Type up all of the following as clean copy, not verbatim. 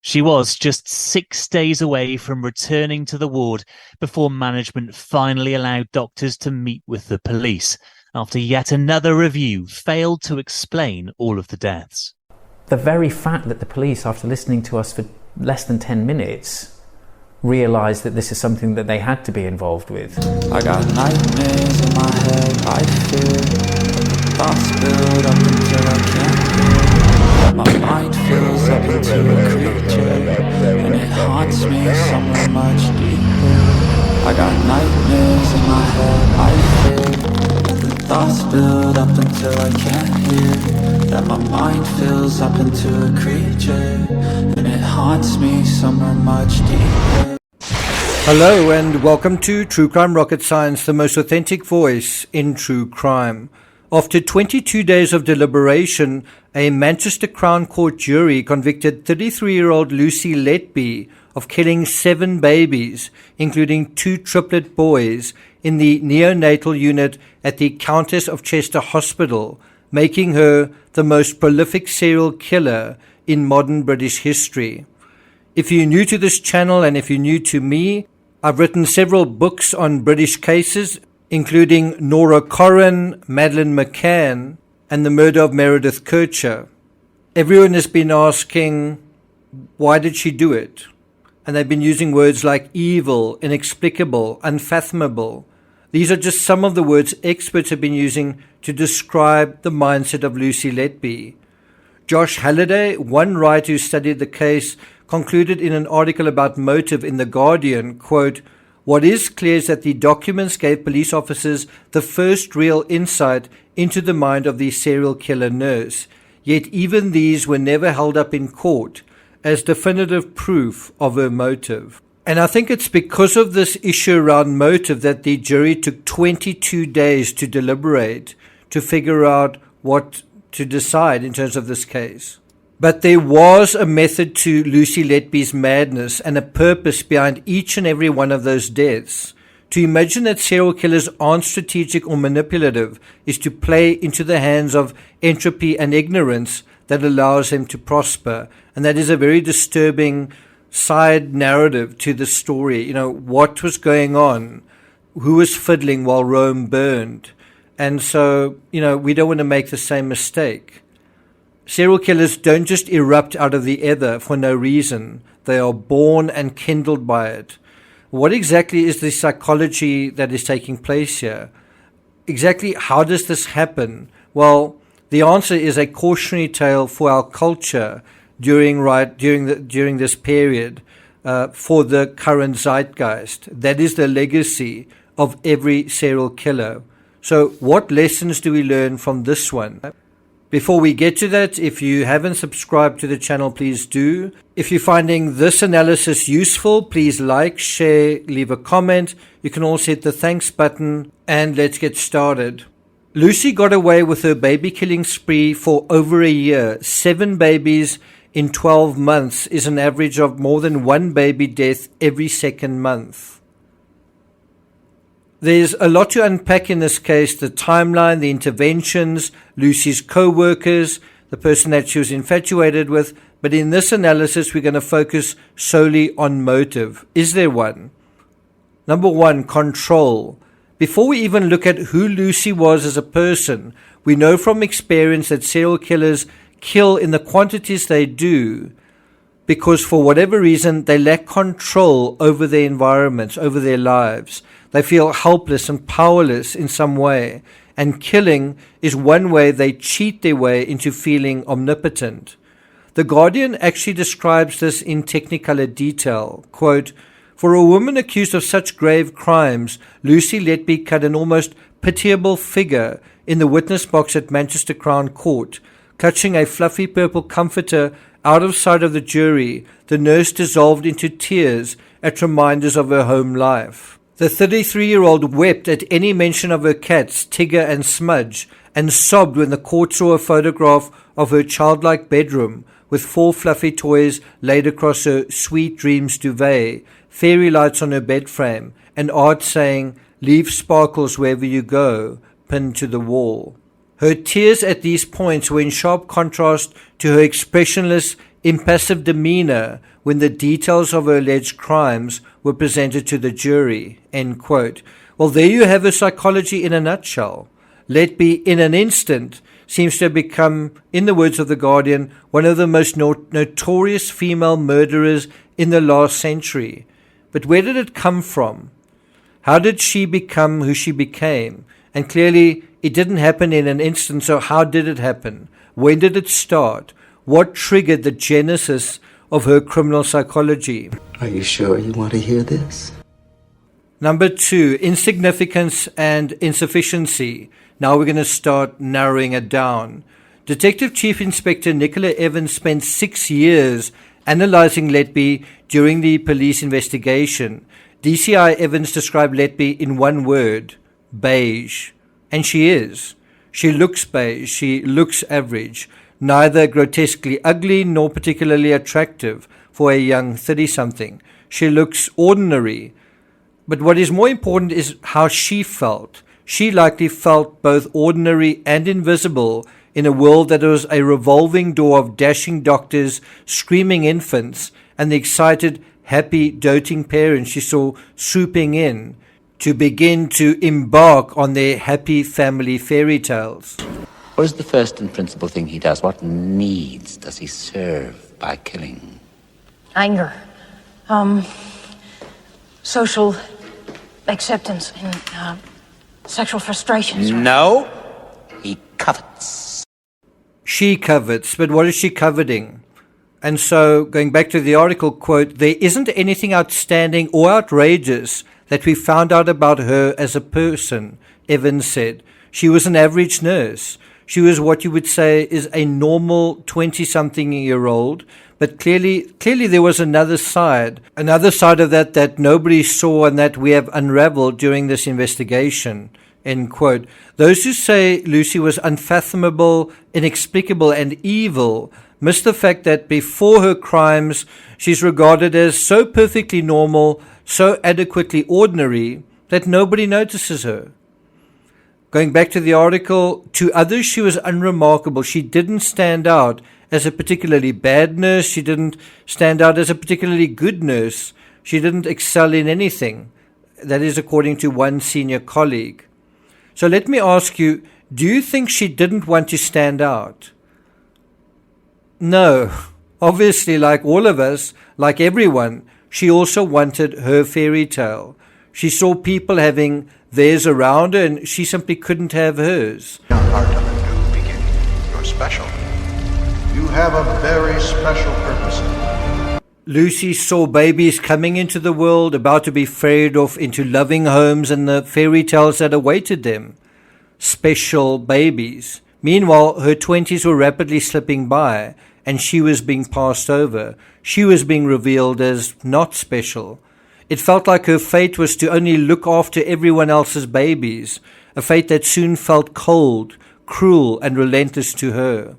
She was just 6 days away from returning to the ward before management finally allowed doctors to meet with the police after yet another review failed to explain all of the deaths. The very fact that the police, after listening to us for less than 10 minutes, realised that this is something that they had to be involved with. I got nightmares in my head, I fear thoughts build up until I can't hear. My mind fills up into a creature, and it haunts me somewhere much deeper. I got nightmares in my head, I fear the thoughts build up until I can't hear. That my mind fills up into a creature, and it haunts me somewhere much deeper. Hello and welcome to True Crime Rocket Science, the most authentic voice in true crime. After 22 days of deliberation, a Manchester Crown Court jury convicted 33-year-old Lucy Letby of killing 7 babies, including 2 triplet boys, in the neonatal unit at the Countess of Chester Hospital, making her the most prolific serial killer in modern British history. If you're new to this channel and if you're new to me, I've written several books on British cases, including Nora Corrin, Madeleine McCann, and the murder of Meredith Kercher. Everyone has been asking, why did she do it? And they've been using words like evil, inexplicable, unfathomable. These are just some of the words experts have been using to describe the mindset of Lucy Letby. Josh Halliday, one writer who studied the case, concluded in an article about motive in The Guardian, quote, "What is clear is that the documents gave police officers the first real insight into the mind of the serial killer nurse, yet even these were never held up in court as definitive proof of her motive." And I think it's because of this issue around motive that the jury took 22 days to deliberate, to figure out what to decide in terms of this case. But there was a method to Lucy Letby's madness and a purpose behind each and every one of those deaths. To imagine that serial killers aren't strategic or manipulative is to play into the hands of entropy and ignorance that allows them to prosper. And that is a very disturbing side narrative to the story. You know, what was going on? Who was fiddling while Rome burned? And so, we don't want to make the same mistake. Serial killers don't just erupt out of the ether for no reason. They are born and kindled by it. What exactly is the psychology that is taking place here? Exactly how does this happen? Well, the answer is a cautionary tale for our culture during this period, for the current zeitgeist. That is the legacy of every serial killer. So what lessons do we learn from this one? Before we get to that, if you haven't subscribed to the channel, please do. If you're finding this analysis useful, please like, share, leave a comment. You can also hit the thanks button, and let's get started. Lucy got away with her baby killing spree for over a year. 7 babies in 12 months is an average of more than 1 baby death every second month. There's a lot to unpack in this case: the timeline, the interventions, Lucy's co-workers, the person that she was infatuated with. But in this analysis, we're going to focus solely on motive. Is there one? Number 1, control. Before we even look at who Lucy was as a person, we know from experience that serial killers kill in the quantities they do because for whatever reason they lack control over their environments, over their lives. They feel helpless and powerless in some way, and killing is one way they cheat their way into feeling omnipotent. The Guardian actually describes this in technicolor detail. Quote, "For a woman accused of such grave crimes, Lucy Letby cut an almost pitiable figure in the witness box at Manchester Crown Court. Clutching a fluffy purple comforter out of sight of the jury, the nurse dissolved into tears at reminders of her home life. The 33-year-old wept at any mention of her cats, Tigger and Smudge, and sobbed when the court saw a photograph of her childlike bedroom with 4 fluffy toys laid across her sweet dreams duvet, fairy lights on her bed frame, and art saying, 'Leave sparkles wherever you go,' pinned to the wall. Her tears at these points were in sharp contrast to her expressionless, impassive demeanor when the details of her alleged crimes were presented to the jury, end quote. Well, there you have her psychology in a nutshell. Letby, in an instant, seems to have become, in the words of The Guardian, one of the most notorious female murderers in the last century. But where did it come from? How did she become who she became? And clearly, it didn't happen in an instant, so how did it happen? When did it start? What triggered the genesis of her criminal psychology? Are you sure you want to hear this? Number 2, insignificance and insufficiency. Now we're going to start narrowing it down. Detective Chief Inspector Nicola Evans spent 6 years analyzing Letby during the police investigation. DCI Evans described Letby in one word: beige. And she is. She looks beige. She looks average. Neither grotesquely ugly nor particularly attractive for a young 30-something. She looks ordinary. But what is more important is how she felt. She likely felt both ordinary and invisible in a world that was a revolving door of dashing doctors, screaming infants, and the excited, happy, doting parents she saw swooping in to begin to embark on their happy family fairy tales. What is the first and principal thing he does? What needs does he serve by killing? Anger. Social acceptance and sexual frustrations. No, he covets. She covets, but what is she coveting? And so, going back to the article, quote, there isn't anything outstanding or outrageous that we found out about her as a person, Evans said. She was an average nurse. She was what you would say is a normal 20-something-year-old, but clearly there was another side of that nobody saw and that we have unraveled during this investigation, end quote. Those who say Lucy was unfathomable, inexplicable, and evil miss the fact that before her crimes, she's regarded as so perfectly normal, so adequately ordinary, that nobody notices her. Going back to the article, to others she was unremarkable. She didn't stand out as a particularly bad nurse. She didn't stand out as a particularly good nurse. She didn't excel in anything. That is according to one senior colleague. So let me ask you, do you think she didn't want to stand out? No. Obviously, like all of us, like everyone, she also wanted her fairy tale. She saw people having theirs around her and she simply couldn't have hers. You're part of a new beginning. You're special. You have a very special purpose. Lucy saw babies coming into the world, about to be ferried off into loving homes and the fairy tales that awaited them. Special babies. Meanwhile, her 20s were rapidly slipping by and she was being passed over. She was being revealed as not special. It felt like her fate was to only look after everyone else's babies, a fate that soon felt cold, cruel, and relentless to her.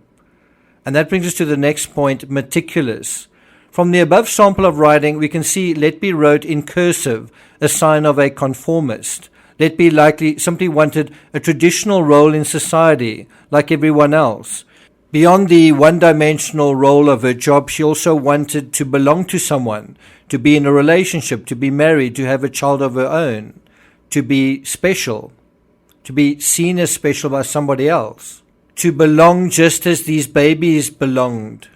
And that brings us to the next point, meticulous. From the above sample of writing, we can see Letby wrote in cursive, a sign of a conformist. Letby likely simply wanted a traditional role in society, like everyone else. Beyond the one-dimensional role of her job, she also wanted to belong to someone, to be in a relationship, to be married, to have a child of her own, to be special, to be seen as special by somebody else, to belong just as these babies belonged.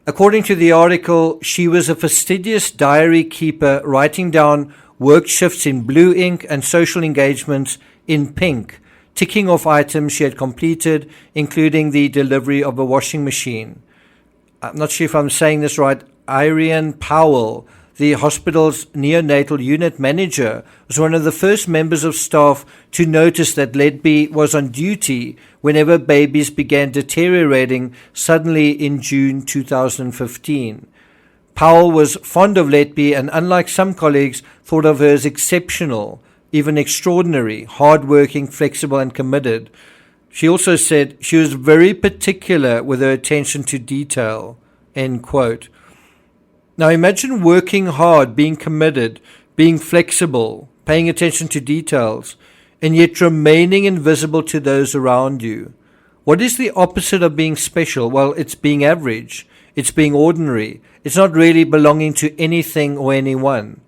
According to the article, she was a fastidious diary keeper, writing down work shifts in blue ink and social engagements in pink, ticking off items she had completed, including the delivery of a washing machine. I'm not sure if I'm saying this right. Irene Powell, the hospital's neonatal unit manager, was one of the first members of staff to notice that Letby was on duty whenever babies began deteriorating suddenly in June 2015. Powell was fond of Letby and, unlike some colleagues, thought of her as exceptional, even extraordinary, hard-working, flexible, and committed. She also said she was very particular with her attention to detail, end quote. Now imagine working hard, being committed, being flexible, paying attention to details, and yet remaining invisible to those around you. What is the opposite of being special? Well, it's being average. It's being ordinary. It's not really belonging to anything or anyone.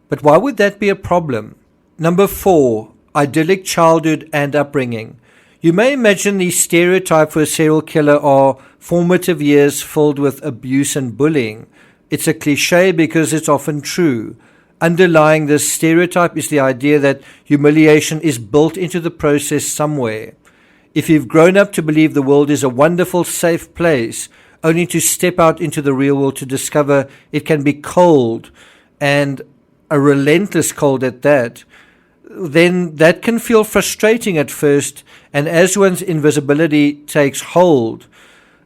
But why would that be a problem? Number 4, idyllic childhood and upbringing. You may imagine the stereotype for a serial killer are formative years filled with abuse and bullying. It's a cliche because it's often true. Underlying this stereotype is the idea that humiliation is built into the process somewhere. If you've grown up to believe the world is a wonderful, safe place, only to step out into the real world to discover it can be cold, and a relentless cold at that, then that can feel frustrating at first, and as one's invisibility takes hold,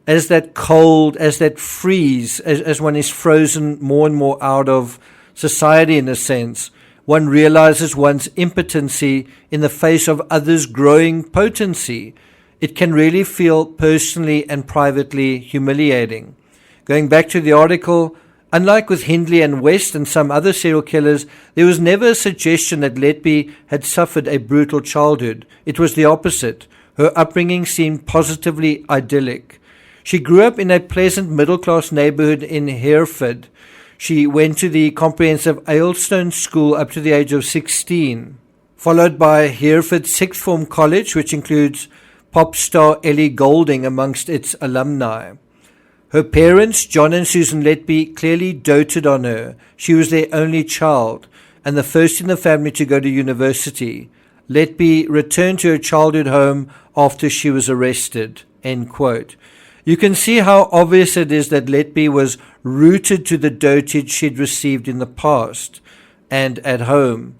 as that cold, as that freeze, as one is frozen more and more out of society in a sense, one realizes one's impotency in the face of others' growing potency. It can really feel personally and privately humiliating. Going back to the article, unlike with Hindley and West and some other serial killers, there was never a suggestion that Letby had suffered a brutal childhood. It was the opposite. Her upbringing seemed positively idyllic. She grew up in a pleasant middle-class neighborhood in Hereford. She went to the comprehensive Aylstone School up to the age of 16, followed by Hereford Sixth Form College, which includes pop star Ellie Goulding amongst its alumni. Her parents, John and Susan Letby, clearly doted on her. She was their only child and the first in the family to go to university. Letby returned to her childhood home after she was arrested." End quote. You can see how obvious it is that Letby was rooted to the dotage she'd received in the past and at home.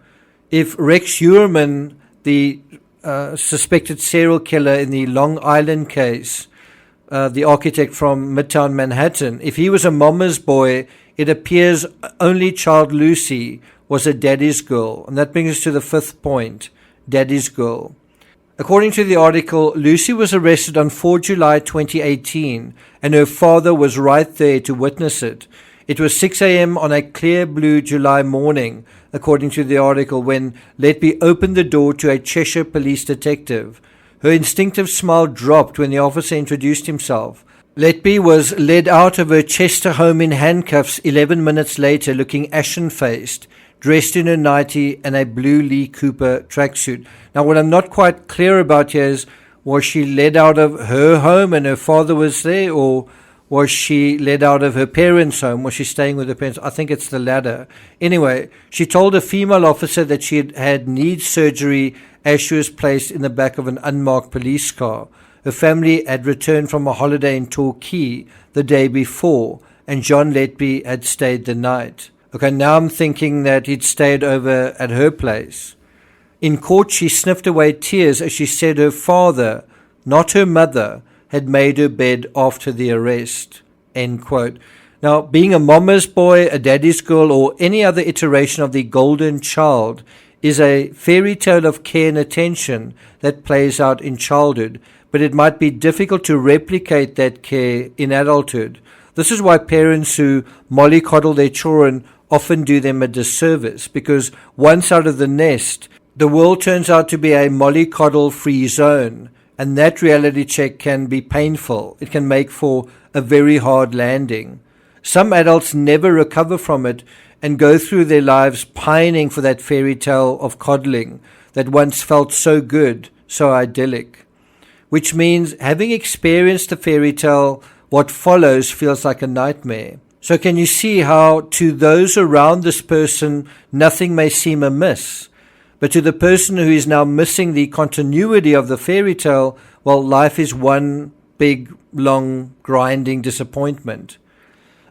If Rex Heuermann, the suspected serial killer in the Long Island case, the architect from Midtown Manhattan, if he was a mama's boy, it appears only child Lucy was a daddy's girl. And that brings us to the 5th point, daddy's girl. According to the article, Lucy was arrested on 4 July 2018, and her father was right there to witness it. It was 6 a.m. on a clear blue July morning, according to the article, when Letby opened the door to a Cheshire police detective. Her instinctive smile dropped when the officer introduced himself. Letby was led out of her Chester home in handcuffs 11 minutes later, looking ashen-faced, dressed in her nightie and a blue Lee Cooper tracksuit. Now, what I'm not quite clear about here is, was she led out of her home and her father was there, or was she led out of her parents' home? Was she staying with her parents? I think it's the latter. Anyway, she told a female officer that she had had knee surgery as she was placed in the back of an unmarked police car. Her family had returned from a holiday in Torquay the day before, and John Letby had stayed the night. Okay, now I'm thinking that he'd stayed over at her place. In court, she sniffed away tears as she said her father, not her mother, had made her bed after the arrest. End quote. Now, being a mama's boy, a daddy's girl, or any other iteration of the golden child is a fairy tale of care and attention that plays out in childhood, but it might be difficult to replicate that care in adulthood. This is why parents who mollycoddle their children often do them a disservice, because once out of the nest, the world turns out to be a mollycoddle-free zone, and that reality check can be painful. It can make for a very hard landing. Some adults never recover from it and go through their lives pining for that fairy tale of coddling that once felt so good, so idyllic. Which means, having experienced the fairy tale, what follows feels like a nightmare. So can you see how to those around this person nothing may seem amiss, but to the person who is now missing the continuity of the fairy tale, well, life is one big, long, grinding disappointment.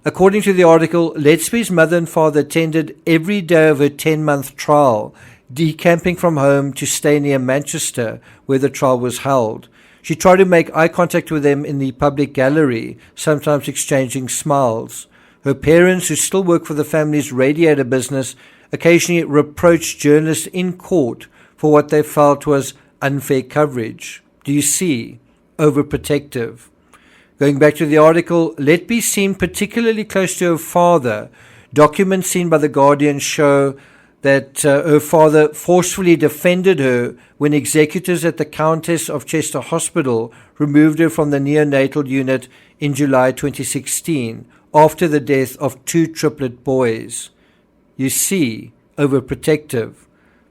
According to the article, Letby's mother and father attended every day of her 10-month trial, decamping from home to stay near Manchester, where the trial was held. She tried to make eye contact with them in the public gallery, sometimes exchanging smiles. Her parents, who still work for the family's radiator business, occasionally reproached journalists in court for what they felt was unfair coverage. Do you see? Overprotective. Going back to the article, Letby seemed particularly close to her father. Documents seen by The Guardian show that her father forcefully defended her when executors at the Countess of Chester Hospital removed her from the neonatal unit in July 2016 after the death of 2 triplet boys. You see, overprotective.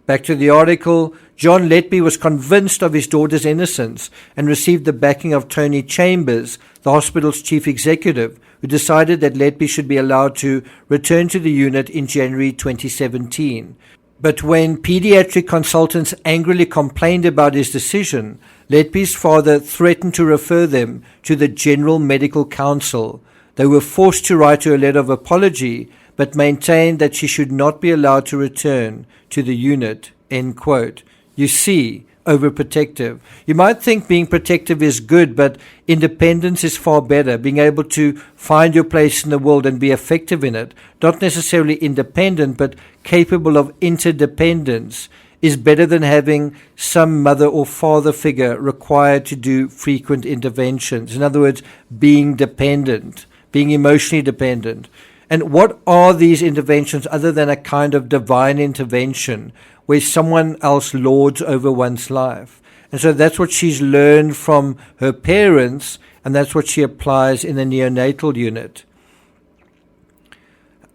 Back to the article, John Letby was convinced of his daughter's innocence and received the backing of Tony Chambers, the hospital's chief executive, who decided that Letby should be allowed to return to the unit in January 2017. But when pediatric consultants angrily complained about his decision, Letby's father threatened to refer them to the General Medical Council. They were forced to write her a letter of apology, but maintained that she should not be allowed to return to the unit, end quote. You see, overprotective. You might think being protective is good, but independence is far better. Being able to find your place in the world and be effective in it, not necessarily independent, but capable of interdependence, is better than having some mother or father figure required to do frequent interventions. In other words, being dependent, being emotionally dependent. And what are these interventions other than a kind of divine intervention where someone else lords over one's life? And so that's what she's learned from her parents, and that's what she applies in the neonatal unit.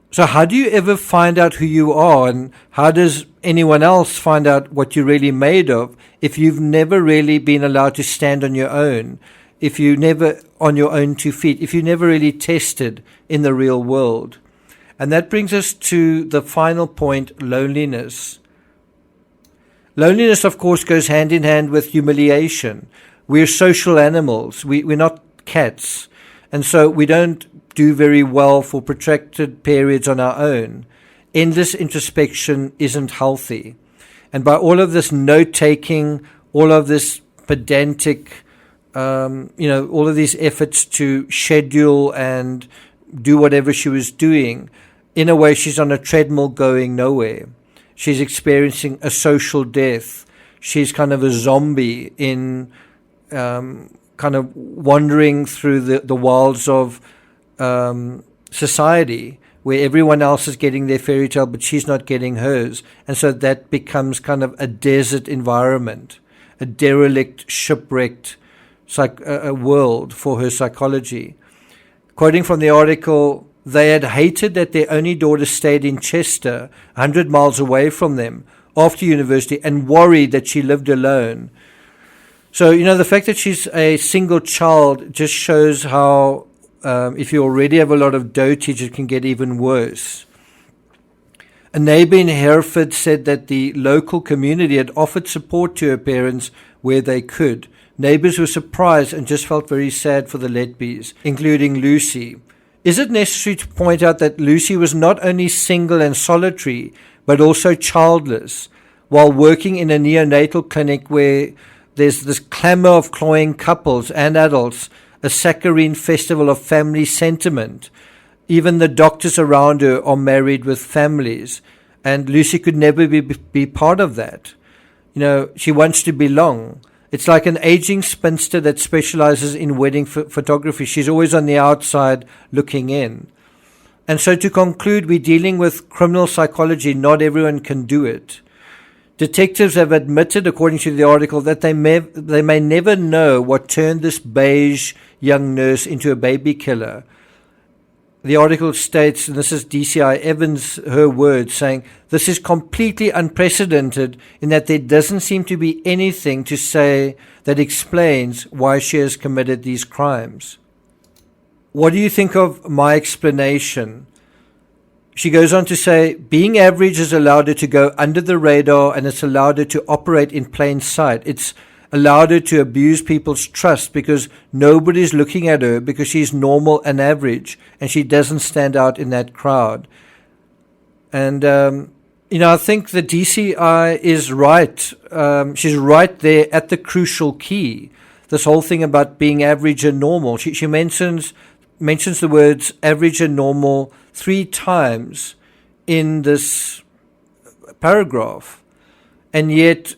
So how do you ever find out who you are, and how does anyone else find out what you're really made of if you've never really been allowed to stand on your own, if you never on your own 2 feet, if you never really tested in the real world? And that brings us to the final point, loneliness. Loneliness, of course, goes hand in hand with humiliation. We're social animals. We're not cats. And so we don't do very well for protracted periods on our own. Endless introspection isn't healthy. And by all of this note-taking, all of this pedantic, all of these efforts to schedule and do whatever she was doing, in a way she's on a treadmill going nowhere. She's experiencing a social death. She's kind of a zombie in kind of wandering through the wilds of society, where everyone else is getting their fairy tale, but she's not getting hers. And so that becomes kind of a desert environment, a derelict, shipwrecked a world for her psychology. Quoting from the article, they had hated that their only daughter stayed in Chester, 100 miles away from them, after university, and worried that she lived alone. So, the fact that she's a single child just shows how if you already have a lot of dotage, it can get even worse. A neighbor in Hereford said that the local community had offered support to her parents where they could. Neighbors were surprised and just felt very sad for the Letbys, including Lucy. Is it necessary to point out that Lucy was not only single and solitary, but also childless, while working in a neonatal clinic where there's this clamor of cloying couples and adults, a saccharine festival of family sentiment. Even the doctors around her are married with families, and Lucy could never be part of that. She wants to belong. It's like an aging spinster that specializes in wedding photography. She's always on the outside looking in. And so to conclude, we're dealing with criminal psychology. Not everyone can do it. Detectives have admitted, according to the article, that they may never know what turned this beige young nurse into a baby killer. The article states, and this is DCI Evans, her words, saying, this is completely unprecedented in that there doesn't seem to be anything to say that explains why she has committed these crimes. What do you think of my explanation? She goes on to say, being average has allowed her to go under the radar, and it's allowed her to operate in plain sight. It's allowed her to abuse people's trust because nobody's looking at her because she's normal and average and she doesn't stand out in that crowd. And, I think the DCI is right. She's right there at the crucial key. This whole thing about being average and normal. She mentions the words average and normal 3 times in this paragraph. And yet,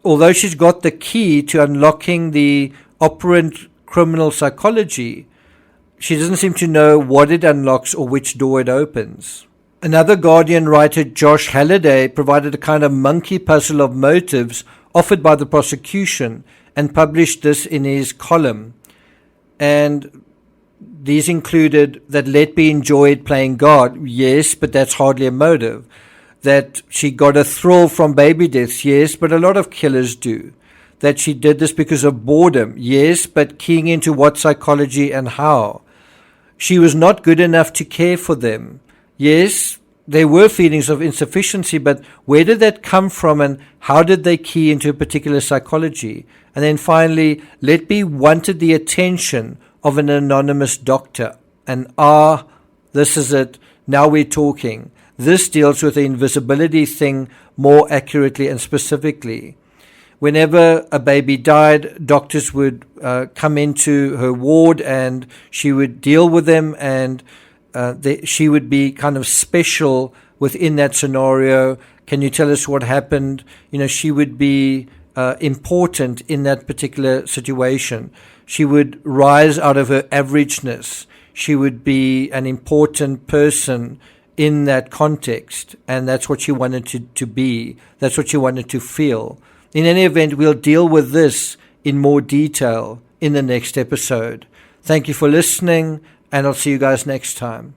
although she's got the key to unlocking the operant criminal psychology, she doesn't seem to know what it unlocks or which door it opens. Another Guardian writer, Josh Halliday, provided a kind of monkey puzzle of motives offered by the prosecution and published this in his column. And these included that Letby enjoyed playing God, yes, but that's hardly a motive. That she got a thrill from baby deaths, yes, but a lot of killers do. That she did this because of boredom, yes, but keying into what psychology and how. She was not good enough to care for them. Yes, there were feelings of insufficiency, but where did that come from and how did they key into a particular psychology? And then finally, Letby wanted the attention of an anonymous doctor. And this is it. Now we're talking. This deals with the invisibility thing more accurately and specifically. Whenever a baby died, doctors would come into her ward and she would deal with them, and she would be kind of special within that scenario. Can you tell us what happened? She would be important in that particular situation. She would rise out of her averageness. She would be an important person in that context, and that's what she wanted to be. That's what she wanted to feel. In any event, we'll deal with this in more detail in the next episode. Thank you for listening, and I'll see you guys next time.